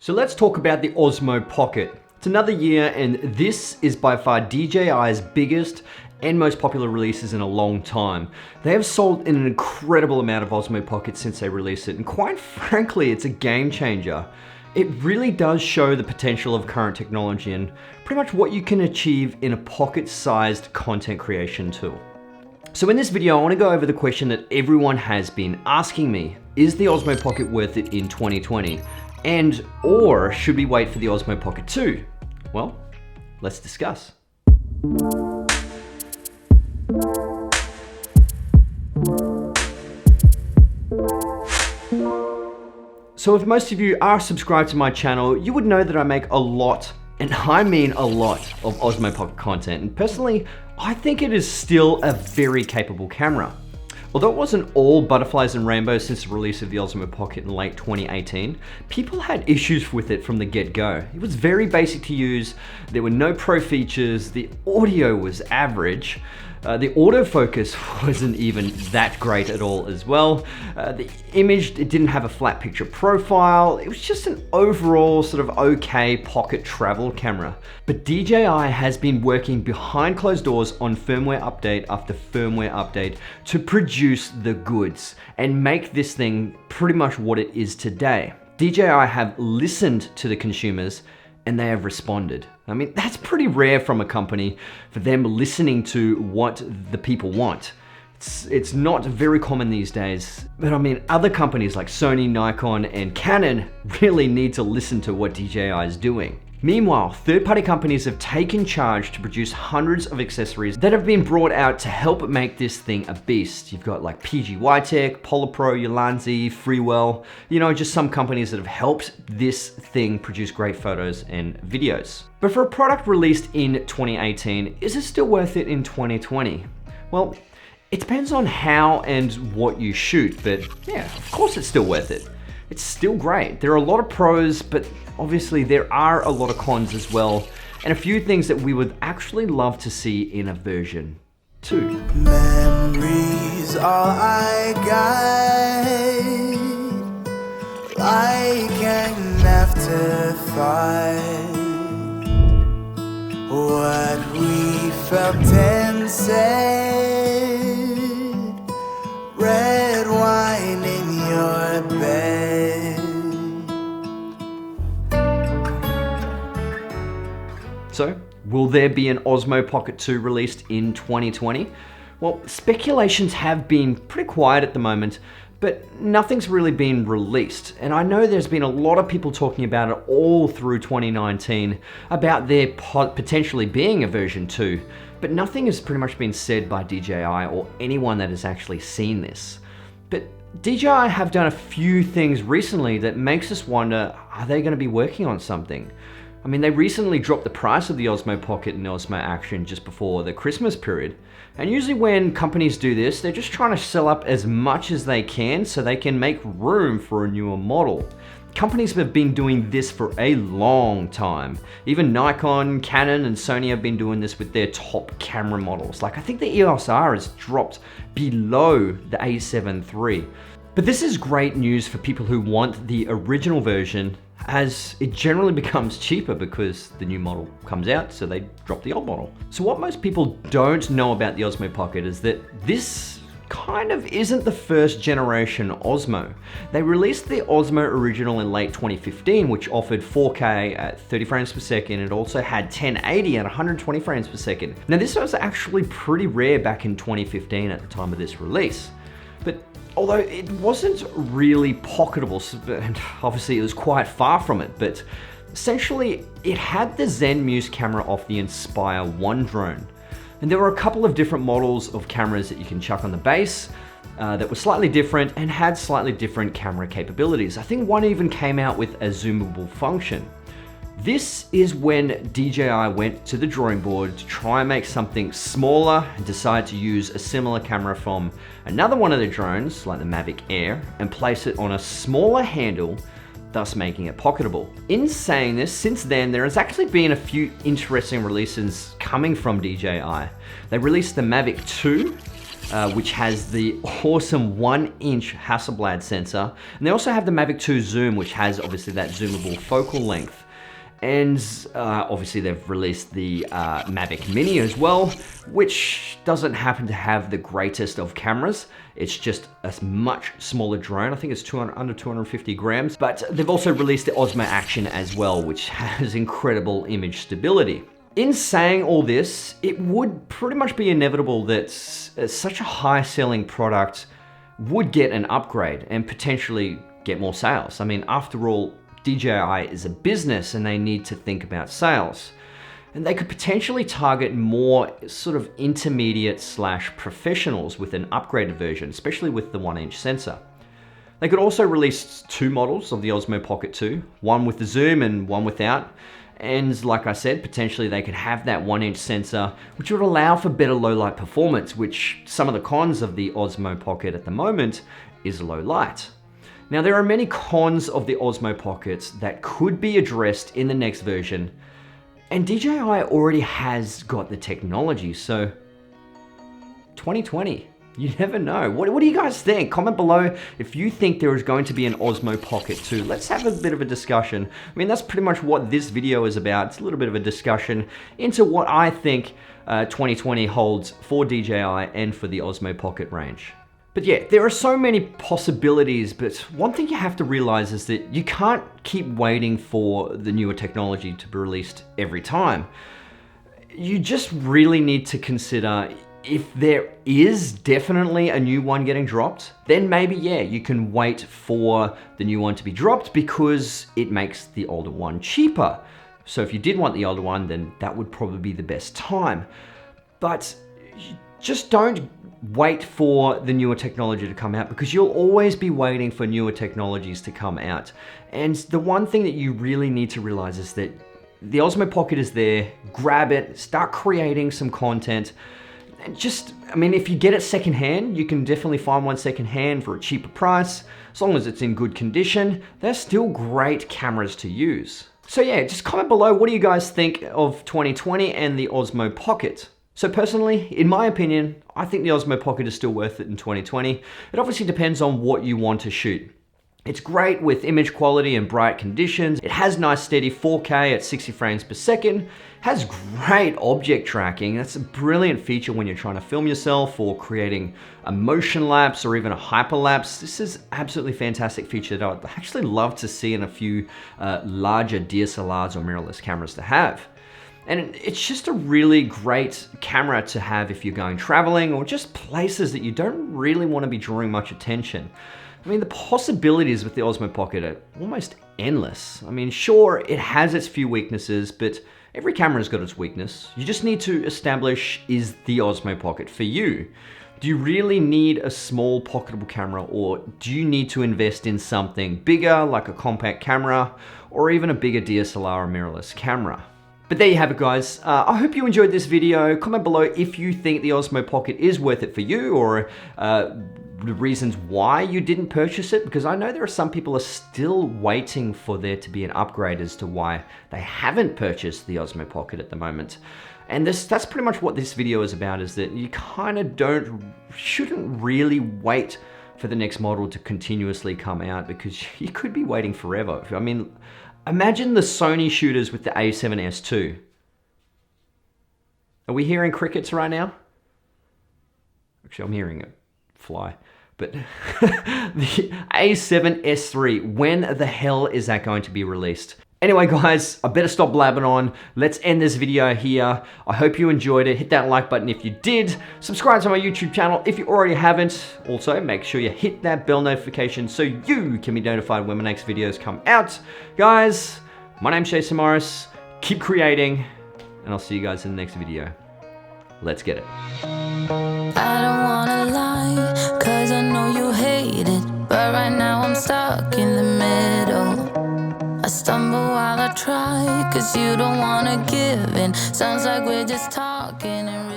So let's talk about the Osmo Pocket. It's another year and this is by far DJI's biggest and most popular releases in a long time. They have sold an incredible amount of Osmo Pockets since they released it, and quite frankly, it's a game changer. It really does show the potential of current technology and pretty much what you can achieve in a pocket-sized content creation tool. So in this video, I want to go over the question that everyone has been asking me. Is the Osmo Pocket worth it in 2020? Or should we wait for the Osmo Pocket 2? Well, let's discuss. So if most of you are subscribed to my channel, you would know that I make a lot, and I mean a lot, of Osmo Pocket content. And personally, I think it is still a very capable camera. Although it wasn't all butterflies and rainbows since the release of the Osmo Pocket in late 2018, people had issues with it from the get-go. It was very basic to use, there were no pro features, the audio was average, the autofocus wasn't even that great at all as well. The image, it didn't have a flat picture profile. It was just an overall sort of okay pocket travel camera. But DJI has been working behind closed doors on firmware update after firmware update to produce the goods and make this thing pretty much what it is today. DJI have listened to the consumers and they have responded. I mean, that's pretty rare from a company for them listening to what the people want. It's not very common these days, but I mean, other companies like Sony, Nikon, and Canon really need to listen to what DJI is doing. Meanwhile, third-party companies have taken charge to produce hundreds of accessories that have been brought out to help make this thing a beast. You've got like PGYTech, Polarpro, Ulanzi, Freewell, just some companies that have helped this thing produce great photos and videos. But for a product released in 2018, is it still worth it in 2020? Well, it depends on how and what you shoot, but yeah, of course it's still worth it. It's still great. There are a lot of pros, but obviously there are a lot of cons as well, and a few things that we would actually love to see in a version 2. Memories all I got, like an afterthought. What we felt and said, red wine in your bed. So, will there be an Osmo Pocket 2 released in 2020? Well, speculations have been pretty quiet at the moment, but nothing's really been released. And I know there's been a lot of people talking about it all through 2019 about there potentially being a version 2, but nothing has pretty much been said by DJI or anyone that has actually seen this. But DJI have done a few things recently that makes us wonder, are they going to be working on something? I mean, they recently dropped the price of the Osmo Pocket and Osmo Action just before the Christmas period. And usually when companies do this, they're just trying to sell up as much as they can so they can make room for a newer model. Companies have been doing this for a long time. Even Nikon, Canon, and Sony have been doing this with their top camera models. Like, I think the EOS R has dropped below the A7 III. But this is great news for people who want the original version, as it generally becomes cheaper because the new model comes out, so they drop the old model. So what most people don't know about the Osmo Pocket is that this kind of isn't the first generation Osmo. They released the Osmo Original in late 2015, which offered 4K at 30 frames per second. It also had 1080 at 120 frames per second. Now this was actually pretty rare back in 2015 at the time of this release. But although it wasn't really pocketable, and obviously it was quite far from it, but essentially it had the Zenmuse camera off the Inspire 1 drone. And there were a couple of different models of cameras that you can chuck on the base that were slightly different and had slightly different camera capabilities. I think one even came out with a zoomable function. This is when DJI went to the drawing board to try and make something smaller and decided to use a similar camera from another one of the drones, like the Mavic Air, and place it on a smaller handle, thus making it pocketable. In saying this, since then, there has actually been a few interesting releases coming from DJI. They released the Mavic 2, which has the awesome 1-inch Hasselblad sensor. And they also have the Mavic 2 Zoom, which has obviously that zoomable focal length. And obviously they've released the Mavic Mini as well, which doesn't happen to have the greatest of cameras. It's just a much smaller drone. I think it's under 250 grams. But they've also released the Osmo Action as well, which has incredible image stability. In saying all this, it would pretty much be inevitable that such a high-selling product would get an upgrade and potentially get more sales. I mean, after all, DJI is a business and they need to think about sales. And they could potentially target more sort of intermediate / professionals with an upgraded version, especially with the 1-inch sensor. They could also release 2 models of the Osmo Pocket 2, one with the zoom and one without. And like I said, potentially they could have that 1-inch sensor, which would allow for better low light performance, which some of the cons of the Osmo Pocket at the moment is low light. Now, there are many cons of the Osmo Pocket that could be addressed in the next version, and DJI already has got the technology, so 2020, you never know. What do you guys think? Comment below if you think there is going to be an Osmo Pocket 2. Let's have a bit of a discussion. I mean, that's pretty much what this video is about. It's a little bit of a discussion into what I think 2020 holds for DJI and for the Osmo Pocket range. But yeah, there are so many possibilities, but one thing you have to realize is that you can't keep waiting for the newer technology to be released every time. You just really need to consider if there is definitely a new one getting dropped, then maybe, yeah, you can wait for the new one to be dropped because it makes the older one cheaper. So if you did want the older one, then that would probably be the best time. But just don't wait for the newer technology to come out, because you'll always be waiting for newer technologies to come out. And the one thing that you really need to realize is that the Osmo Pocket is there. Grab it, start creating some content. And just, I mean, if you get it secondhand, you can definitely find one secondhand for a cheaper price. As long as it's in good condition, they're still great cameras to use. So yeah, just comment below, what do you guys think of 2020 and the Osmo Pocket? So personally, in my opinion, I think the Osmo Pocket is still worth it in 2020. It obviously depends on what you want to shoot. It's great with image quality and bright conditions. It has nice steady 4K at 60 frames per second. Has great object tracking. That's a brilliant feature when you're trying to film yourself or creating a motion lapse or even a hyperlapse. This is absolutely fantastic feature that I'd actually love to see in a few larger DSLRs or mirrorless cameras to have. And it's just a really great camera to have if you're going traveling or just places that you don't really want to be drawing much attention. I mean, the possibilities with the Osmo Pocket are almost endless. I mean, sure, it has its few weaknesses, but every camera's got its weakness. You just need to establish, is the Osmo Pocket for you? Do you really need a small pocketable camera, or do you need to invest in something bigger like a compact camera or even a bigger DSLR or mirrorless camera? But there you have it, guys. I hope you enjoyed this video. Comment below if you think the Osmo Pocket is worth it for you, or the reasons why you didn't purchase it, because I know there are some people are still waiting for there to be an upgrade as to why they haven't purchased the Osmo Pocket at the moment. And that's pretty much what this video is about, is that you kind of shouldn't really wait for the next model to continuously come out, because you could be waiting forever. I mean, imagine the Sony shooters with the A7S II. Are we hearing crickets right now? Actually, I'm hearing a fly. But the A7S III, when the hell is that going to be released? Anyway, guys, I better stop blabbing on. Let's end this video here. I hope you enjoyed it. Hit that like button if you did. Subscribe to my YouTube channel if you already haven't. Also, make sure you hit that bell notification so you can be notified when my next videos come out. Guys, my name's Jason Morris. Keep creating, and I'll see you guys in the next video. Let's get it. I don't wanna lie, cause I know you hate it, but right now I'm stuck in the middle. I stumble while I try, cause you don't wanna give in. Sounds like we're just talking and